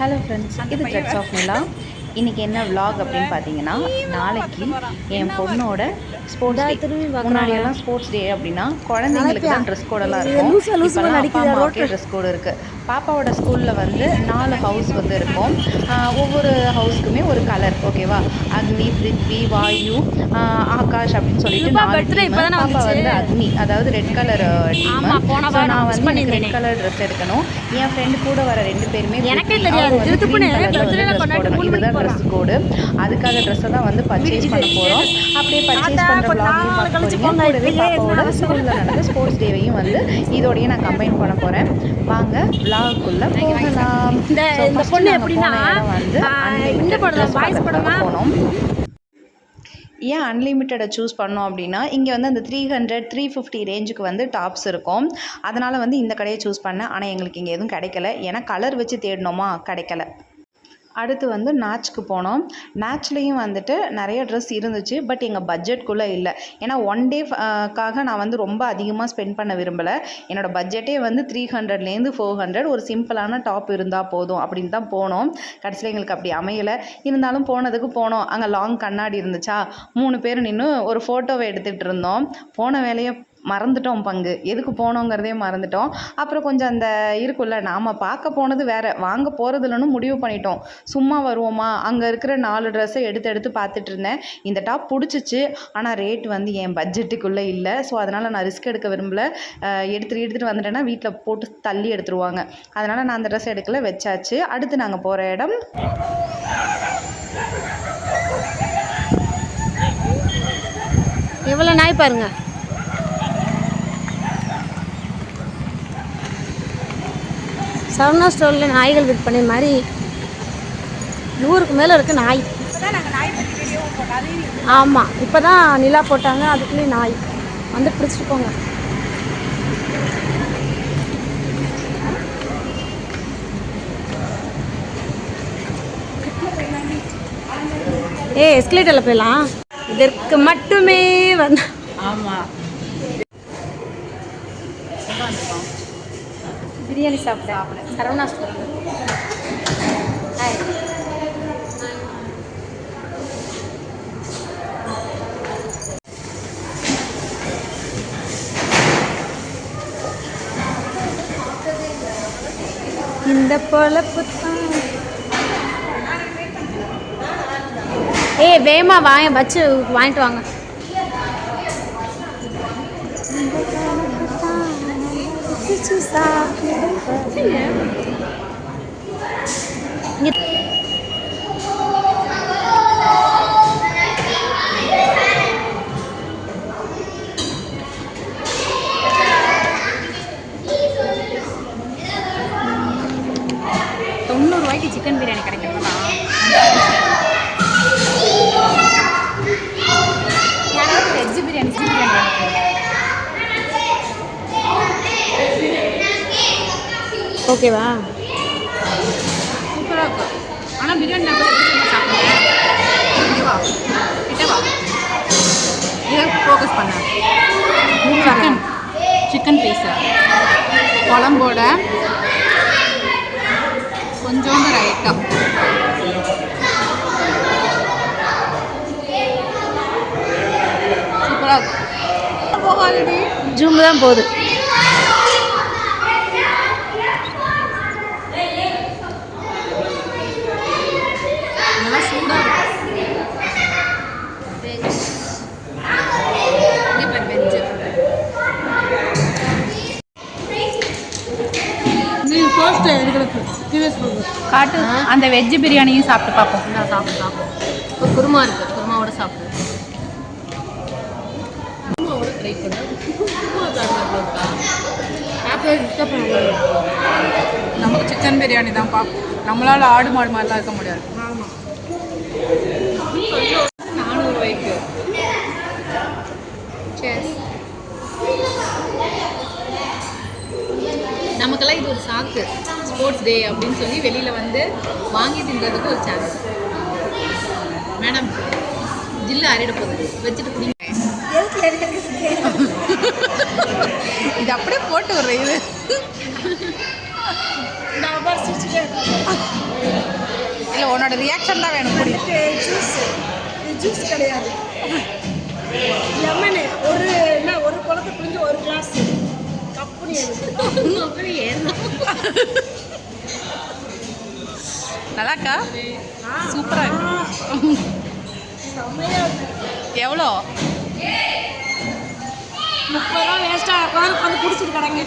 Hello friends, இது threads of நிலா. இன்றைக்கி என்ன விலாக் அப்படின்னு பார்த்தீங்கன்னா, நாளைக்கு என் பொண்ணோட ஸ்போர்ட்ஸ் டே. முன்னாடியெல்லாம் ஸ்போர்ட்ஸ் டே அப்படின்னா குழந்தைங்களுக்கு தான் ட்ரெஸ் கோடெல்லாம் இருக்கும். இப்போல்லாம் அப்பா அம்மாவுக்கே ட்ரெஸ் கோடு இருக்குது. பாப்பாவோட ஸ்கூலில் வந்து 4 ஹவுஸ் வந்து இருக்கும். ஒவ்வொரு ஹவுஸ்க்குமே ஒரு கலர், ஓகேவா? அக்னி, பிருத்வி, வாயு, ஆகாஷ் அப்படின்னு சொல்லிட்டு 4 டீம். பாப்பா வந்து அக்னி, அதாவது ரெட் கலர் டீம். ஸோ நான் வந்து எனக்கு ரெட் கலர் ட்ரெஸ் எடுக்கணும். என் ஃப்ரெண்டு கூட வர 2 பேருமே இதுதான் ட்ரெஸ் கோடு. அதுக்காக ட்ரெஸ்ஸை தான் வந்து பர்ச்சேஸ் பண்ண போகிறோம். அப்படியே பர்ச்சேஸ் பண்ணுற விளாகையும் பார்க்க போகிறீங்க. கூடவே பாப்பாவோட ஸ்கூலில் நடந்த ஸ்போர்ட்ஸ் டேவையும் வந்து இதோடையே நான் கம்பைன் பண்ண போகிறேன். வாங்க விளாகுக்குள்ளே போகலாம். வந்து போனோம். ஏன் அன்லிமிட்டடை சூஸ் பண்ணோம் அப்படின்னா, இங்கே வந்து அந்த 300, 350 ரேஞ்சுக்கு வந்து டாப்ஸ் இருக்கும். அதனால் வந்து இந்த கடையை சூஸ் பண்ணேன். ஆனால் எங்களுக்கு இங்கே எதுவும் கிடைக்கல. ஏன்னா கலர் வச்சு தேடினோமா, கிடைக்கல. அடுத்து வந்து நாச்சுக்கு போனோம். நாச்லேயும் வந்துட்டு நிறைய ட்ரெஸ் இருந்துச்சு. பட் எங்கள் பட்ஜெட்குள்ளே இல்லை. ஏன்னா 1 டேக்காக நான் வந்து ரொம்ப அதிகமாக ஸ்பெண்ட் பண்ண விரும்பலை. என்னோடய பட்ஜெட்டே வந்து 300லேருந்து 400. ஒரு சிம்பிளான டாப் இருந்தால் போதும் அப்படின்னு தான் போனோம். கடைசியில் எங்களுக்கு அப்படி அமையலை. இருந்தாலும் போனதுக்கு போனோம். அங்கே லாங் கண்ணாடி இருந்துச்சா, 3 பேர் நின்று ஒரு ஃபோட்டோவை எடுத்துகிட்டு இருந்தோம். போன வேலையை மறந்துட்டோம். எதுக்கு போனோங்கிறதே மறந்துட்டோம். அப்புறம் கொஞ்சம் அந்த இருக்குல்ல, நாம் பார்க்க போனது வேறு, வாங்க போகிறதுலன்னு முடிவு பண்ணிட்டோம். சும்மா வருவோமா, அங்கே இருக்கிற 4 ட்ரெஸ்ஸை எடுத்து பார்த்துட்டு இருந்தேன். இந்த டாப் பிடிச்சிச்சு. ஆனால் ரேட் வந்து என் பட்ஜெட்டுக்குள்ளே இல்லை. ஸோ அதனால் நான் ரிஸ்க் எடுக்க விரும்பலை. எடுத்துகிட்டு வந்துட்டேன்னா வீட்டில் போட்டு தள்ளி எடுத்துருவாங்க. அதனால் நான் அந்த ட்ரெஸ் எடுக்கல, வச்சாச்சு. அடுத்து நாங்கள் போகிற இடம் எவ்வளோ நாய் பாருங்க. சரவணா ஸ்டோரில் நாய்கள் விற்பனை மாதிரி 100க்கு மேலே இருக்குது நாய். ஆமாம், இப்போ தான் நிலா போட்டாங்க. அதுக்குள்ளேயும் நாய் வந்து பிடிச்சிட்டு போங்க. எஸ்கலேட்டரில் போயிடலாம். இதற்கு மட்டுமே வந்து ஆமாம் பிரியாணி சாப்பிட சரவணா ஸ்டோர். இந்த பொழப்பு தான். வேமா வச்சு வாங்கிட்டு வாங்க. ₹90 சிக்கன் பிரியாணி கிடைக்கிறதா? வெஜ் பிரியாணி ஓகேவா? சூப்பராக இருக்கும். ஆனால் பிரியாணி நான் சாப்பிடுவேன். இதை ஃபோக்கஸ் பண்ணேன். சிக்கன் பீஸு குழம்போட கொஞ்சோண்டு ரைட்டா சூப்பராக இருக்கும். போகாது, ஜூம் தான் போகுது. நல்லா சூடாக இருக்கும். வெஜ்ஜு காட்டு. அந்த வெஜ்ஜு பிரியாணியும் சாப்பிட்டு பார்ப்போம். நான் சாப்பிட்டு ஒரு குருமா இருக்குது, குருமாவோட சாப்பிடு. குருமாவோட ட்ரை பண்ண நமக்கு சிக்கன் பிரியாணி தான் பார்ப்போம். நம்மளால் ஆடு மாடு மாதிரிலாம் இருக்க முடியாது. ஆமாம், ₹400. சரி, நமக்கெல்லாம் இது ஒரு சாக்கு. ஸ்போர்ட்ஸ் டே அப்படின்னு சொல்லி வெளியில் வந்து வாங்கி தின்றதுக்கு ஒரு சான்ஸ். மேடம், ஜில்லு அரையிட போகுது, வச்சுட்டு குடிங்க. இது அப்படியே போட்டு விடுற. இது உன்னோட ரியாக்ஷன் தான் வேணும். குடி. ஜூஸ், இது ஜூஸ் கிடையாது, லெமனு. ஒரு குளத்தை புரிஞ்சு ஒரு கிளாஸ் கப்புனி நல்லாக்கா? சூப்பராக இருக்கு. செம்மையா இருக்கு. எவ்வளோ? 30 ரூபா வேஸ்ட்டாக உட்காந்து குடிச்சிட்டு கிடங்க.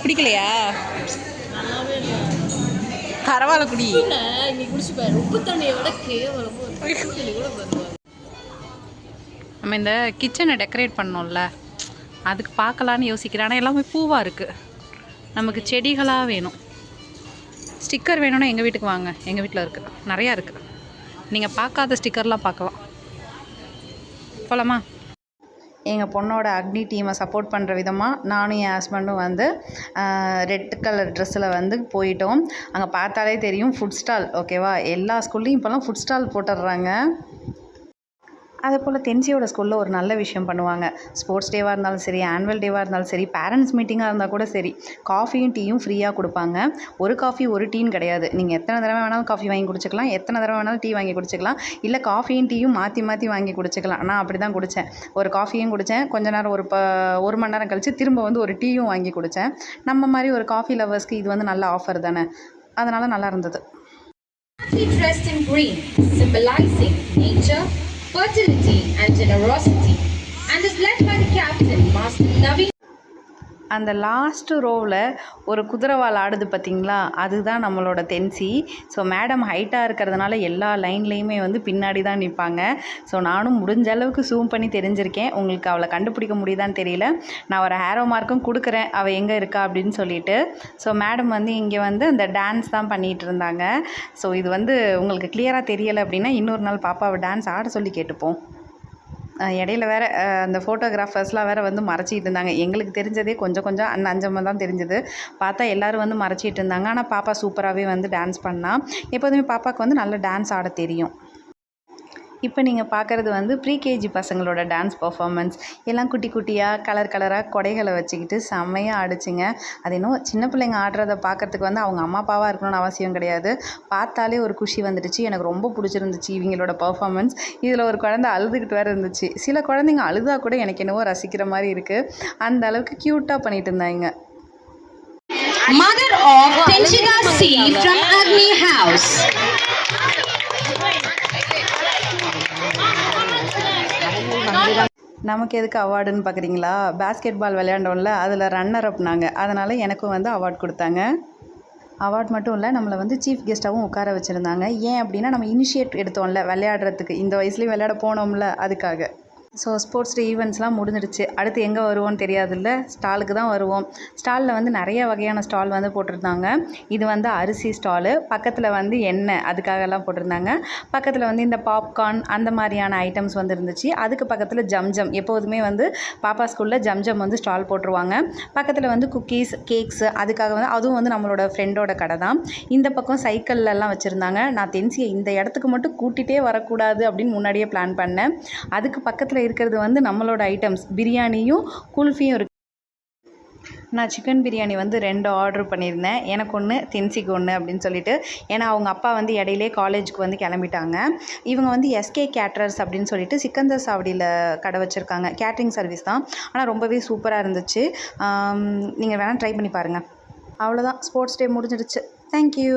பிடிக்கலையா? பரவாயில்ல குடி. நீ குடிச்சு பாரு, உப்பு தண்ணியை விட கேவலமா உப்பு தண்ணி கூட வருவாங்க. நம்ம இந்த கிச்சனை டெக்கரேட் பண்ணோம்ல, அதுக்கு பார்க்கலான்னு யோசிக்கிறேன். ஆனால் எல்லாமே பூவாக இருக்குது. நமக்கு செடிகளாக வேணும். ஸ்டிக்கர் வேணும்னா எங்கள் வீட்டுக்கு வாங்க, எங்கள் வீட்டில் இருக்குது, நிறையா இருக்குது. நீங்கள் பார்க்காத ஸ்டிக்கர்லாம் பார்க்கலாம். போகலாமா? எங்கள் பொண்ணோட அக்னி டீமை சப்போர்ட் பண்ணுற விதமாக நானும் என் ஹஸ்பண்டும் வந்து ரெட் கலர் ட்ரெஸ்ஸில் வந்து போயிட்டோம். அங்கே பார்த்தாலே தெரியும் ஃபுட் ஸ்டால். ஓகேவா? எல்லா ஸ்கூல்லையும் இப்போல்லாம் ஃபுட் ஸ்டால் போட்டுடுறாங்க. அதே போல் தென்சியோட ஸ்கூலில் ஒரு நல்ல விஷயம் பண்ணுவாங்க. ஸ்போர்ட்ஸ் டேவாக இருந்தாலும் சரி, ஆனுவல் டேவாக இருந்தாலும் சரி, பேரண்ட்ஸ் மீட்டிங்காக இருந்தால் கூட சரி, காஃபியும் டீயும் ஃப்ரீயாக கொடுப்பாங்க. ஒரு காஃபி ஒரு டீன்னு கிடையாது. நீங்கள் எத்தனை தடவை வேணாலும் காஃபி வாங்கி குடிச்சிக்கலாம், எத்தனை தடவை வேணாலும் டீ வாங்கி குடிச்சிக்கலாம். இல்லை காஃபியும் டீயும் மாற்றி மாற்றி வாங்கி குடிச்சிக்கலாம். நான் அப்படி தான் குடித்தேன். ஒரு காஃபியும் குடித்தேன், கொஞ்ச நேரம் ஒரு மணி நேரம் கழித்து திரும்ப வந்து ஒரு டீயும் வாங்கி குடித்தேன். நம்ம மாதிரி ஒரு காஃபி லவர்ஸ்க்கு இது வந்து நல்ல ஆஃபர் தானே, அதனால் நல்லா இருந்தது. Dressed in green, symbolizing nature, fertility and generosity, and is led by the captain, Master Naveen. அந்த லாஸ்ட்டு ரோவில் ஒரு குதிரைவால் ஆடுது பார்த்திங்களா, அதுதான் நம்மளோட தென்சி. ஸோ மேடம் ஹைட்டாக இருக்கிறதுனால எல்லா லைன்லேயுமே வந்து பின்னாடி தான் நிற்பாங்க. ஸோ நானும் முடிஞ்ச அளவுக்கு ஜூம் பண்ணி தெரிஞ்சிருக்கேன். உங்களுக்கு அவளை கண்டுபிடிக்க முடியுதான்னு தெரியல. நான் ஒரு ஹேரோ மார்க்கும் கொடுக்குறேன், அவள் எங்கே இருக்கா அப்படின்னு சொல்லிட்டு. ஸோ மேடம் வந்து இங்கே வந்து அந்த டான்ஸ் தான் பண்ணிகிட்டு இருந்தாங்க. ஸோ இது வந்து உங்களுக்கு கிளியராக தெரியலை அப்படின்னா இன்னொரு நாள் பாப்பாவை டான்ஸ் ஆட சொல்லி கேட்டுப்போம். இடையில வேறு அந்த ஃபோட்டோகிராஃபர்ஸ்லாம் வேறு வந்து மறைச்சிட்டு இருந்தாங்க. எங்களுக்கு தெரிஞ்சதே கொஞ்சம் அஞ்சமாக தான் தெரிஞ்சது. பார்த்தா எல்லோரும் வந்து மறைச்சிட்டு இருந்தாங்க. ஆனால் பாப்பா சூப்பராகவே வந்து டான்ஸ் பண்ணா. எப்போதுமே பாப்பாவுக்கு வந்து நல்ல டான்ஸ் ஆட தெரியும். இப்போ நீங்கள் பார்க்குறது வந்து ப்ரீகேஜி பசங்களோட டான்ஸ் பர்ஃபார்மன்ஸ். எல்லாம் குட்டி குட்டியாக கலராக கொடைகளை வச்சுக்கிட்டு செம்மையாக ஆடிச்சிங்க. அது இன்னும் சின்ன பிள்ளைங்க ஆடுறத பார்க்குறதுக்கு வந்து அவங்க அம்மா அப்பாவாக இருக்கணும்னு அவசியம் கிடையாது. பார்த்தாலே ஒரு குஷி வந்துடுச்சு. எனக்கு ரொம்ப பிடிச்சிருந்துச்சு இவங்களோட பர்ஃபார்மன்ஸ். இதில் ஒரு குழந்தை அழுதுகிட்டு வேறு இருந்துச்சு. சில குழந்தைங்க அழுதா கூட எனக்கு என்னவோ ரசிக்கிற மாதிரி இருக்குது. அந்த அளவுக்கு க்யூட்டாக பண்ணிட்டு இருந்தாங்க. Mother of Tenshika C from Agni House. நமக்கு எதுக்கு அவார்டுன்னு பார்க்குறீங்களா? பேஸ்கெட் பால் விளையாண்டோம்ல, அதில் ரன்னர் அப் நாங்கள். அதனால் எனக்கும் வந்து அவார்ட் கொடுத்தாங்க. அவார்ட் மட்டும் இல்லை, நம்மளை வந்து சீஃப் கெஸ்ட்டாகவும் உட்கார வச்சுருந்தாங்க. ஏன் அப்படின்னா நம்ம இனிஷியேட் எடுத்தோம்ல விளையாடுறதுக்கு, இந்த வயசுலேயும் விளையாட போனோம்ல, அதுக்காக. ஸோ ஸ்போர்ட்ஸ் டே ஈவெண்ட்ஸ்லாம் முடிஞ்சிடுச்சு. அடுத்து எங்கே வருவோம்னு தெரியாதுல்ல, ஸ்டாலுக்கு தான் வருவோம். ஸ்டாலில் வந்து நிறைய வகையான ஸ்டால் வந்து போட்டிருந்தாங்க. இது வந்து அரிசி ஸ்டாலு, பக்கத்தில் வந்து எண்ணெய் அதுக்காகலாம் போட்டிருந்தாங்க. பக்கத்தில் வந்து இந்த பாப்கார்ன் அந்த மாதிரியான ஐட்டம்ஸ் வந்து இருந்துச்சு. அதுக்கு பக்கத்தில் ஜம்ஜம், எப்போதுமே வந்து பாப்பா ஸ்கூலில் ஜம்ஜம் வந்து ஸ்டால் போட்டுருவாங்க. பக்கத்தில் வந்து குக்கீஸ் கேக்ஸு, அதுக்காக வந்து அதுவும் வந்து நம்மளோட ஃப்ரெண்டோட கடை தான். இந்த பக்கம் சைக்கிள்லாம் வச்சுருந்தாங்க. நான் தென்சியை இந்த இடத்துக்கு மட்டும் கூட்டிகிட்டே வரக்கூடாது அப்படின்னு முன்னாடியே பிளான் பண்ணேன். அதுக்கு பக்கத்தில் இருக்கிறது வந்து நம்மளோட ஐட்டம்ஸ், பிரியாணியும் குல்ஃபியும் இருக்குது. நான் சிக்கன் பிரியாணி வந்து 2 ஆர்டர் பண்ணியிருந்தேன். எனக்கு ஒன்று, தென்சிக்கு ஒன்று அப்படின்னு சொல்லிட்டு. ஏன்னா அவங்க அப்பா வந்து இடையிலே காலேஜுக்கு வந்து கிளம்பிட்டாங்க. இவங்க வந்து எஸ்கே கேட்ரர்ஸ் அப்படின்னு சொல்லிட்டு சிக்கந்தர் சாவடியில் கடை வச்சுருக்காங்க. கேட்ரிங் சர்வீஸ் தான். ஆனால் ரொம்பவே சூப்பராக இருந்துச்சு. நீங்கள் வேணால் ட்ரை பண்ணி பாருங்கள். அவ்வளோதான், ஸ்போர்ட்ஸ் டே முடிஞ்சிடுச்சு. தேங்க்யூ.